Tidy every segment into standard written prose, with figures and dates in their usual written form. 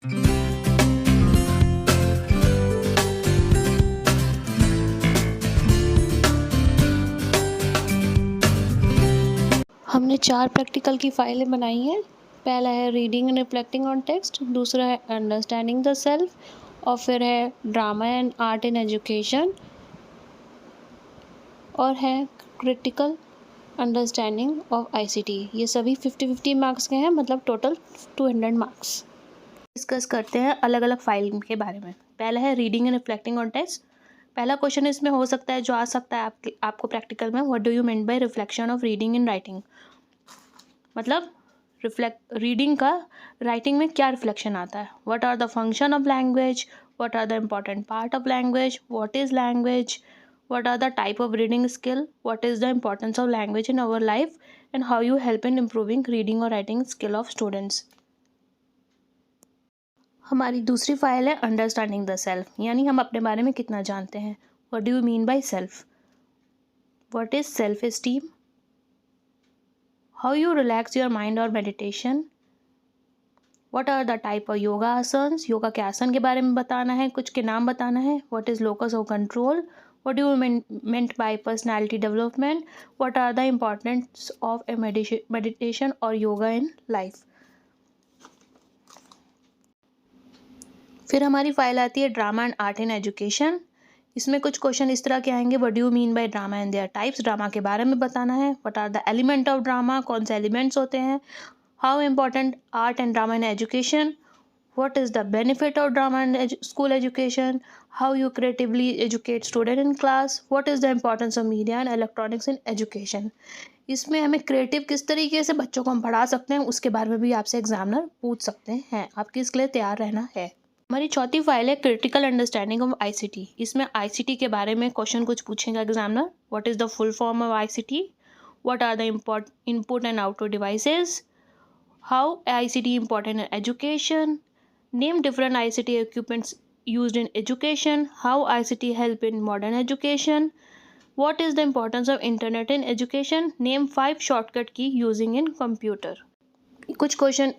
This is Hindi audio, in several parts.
हमने 4 प्रैक्टिकल की फाइलें बनाई हैं। पहला है reading and reflecting on text, दूसरा है अंडरस्टैंडिंग द सेल्फ और फिर है drama and art in education और है क्रिटिकल अंडरस्टैंडिंग ऑफ आईसीटी। ये सभी 50-50 मार्क्स के हैं, मतलब टोटल 200 मार्क्स। डिस्कस करते हैं अलग अलग फाइल के बारे में। पहला है reading and reflecting on text. पहला क्वेश्चन इसमें हो सकता है जो आ सकता है आपको प्रैक्टिकल में, what do you mean by reflection of reading in writing, मतलब रीडिंग का राइटिंग में क्या रिफ्लेक्शन आता है। What are the function of language, what are the important part of language, what is language, what are the type of reading skill, what is the importance of language in our life and how you help in improving reading और राइटिंग स्किल ऑफ स्टूडेंट्स। हमारी दूसरी फाइल है अंडरस्टैंडिंग द सेल्फ, यानी हम अपने बारे में कितना जानते हैं। What do you mean by self, what is self esteem, how you relax your mind or meditation, what are the type of yoga asanas, yoga के आसन के बारे में बताना है, कुछ के नाम बताना है। what is locus of control, what do you meant by personality development, what are the importance of a meditation or yoga in life। फिर हमारी फाइल आती है drama and art in education. इसमें कुछ क्वेश्चन इस तरह के आएंगे, what do you mean by drama and their types, drama के बारे में बताना है। What are the element of drama, कौन से एलिमेंट्स होते हैं। How important art and drama in education, what is the benefit of drama in school education, how you creatively educate student in class, what is the importance of media and electronics in education. इसमें हमें क्रिएटिव किस तरीके से बच्चों को हम पढ़ा सकते हैं उसके बारे में भी आपसे एग्जामिनर पूछ सकते हैं, आपकी इसके लिए तैयार रहना है। हमारी चौथी फाइल है क्रिटिकल अंडरस्टैंडिंग ऑफ आईसीटी। इसमें आईसीटी के बारे में क्वेश्चन कुछ पूछेगा examiner. What is the full form of ICT, what are the input and output devices, how ICT important in education, name different ICT equipments used in education, how ICT help in modern education, what is the importance of internet in education, name 5 shortcut key using in computer. कुछ क्वेश्चन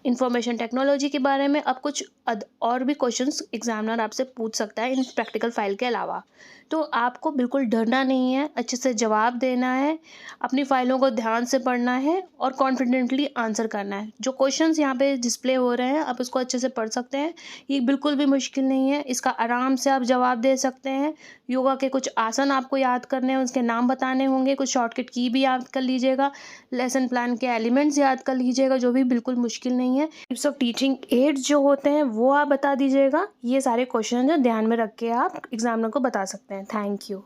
इंफॉर्मेशन टेक्नोलॉजी के बारे में। अब कुछ और भी क्वेश्चंस एग्जामिनर आपसे पूछ सकता है इन प्रैक्टिकल फाइल के अलावा, तो आपको बिल्कुल डरना नहीं है, अच्छे से जवाब देना है, अपनी फाइलों को ध्यान से पढ़ना है और कॉन्फिडेंटली आंसर करना है। जो क्वेश्चंस यहाँ पे डिस्प्ले हो रहे हैं आप इसको अच्छे से पढ़ सकते हैं, ये बिल्कुल भी मुश्किल नहीं है, इसका आराम से आप जवाब दे सकते हैं। योगा के कुछ आसन आपको याद करने हैं, उसके नाम बताने होंगे, कुछ शॉर्टकट की भी याद कर लीजिएगा, लेसन प्लान के एलिमेंट्स याद कर लीजिएगा, जो भी बिल्कुल मुश्किल नहीं है। टिप्स ऑफ टीचिंग एड्स जो होते हैं वो आप बता दीजिएगा। ये सारे क्वेश्चन जो ध्यान में रख के आप एग्जामिनर को बता सकते हैं। Thank you.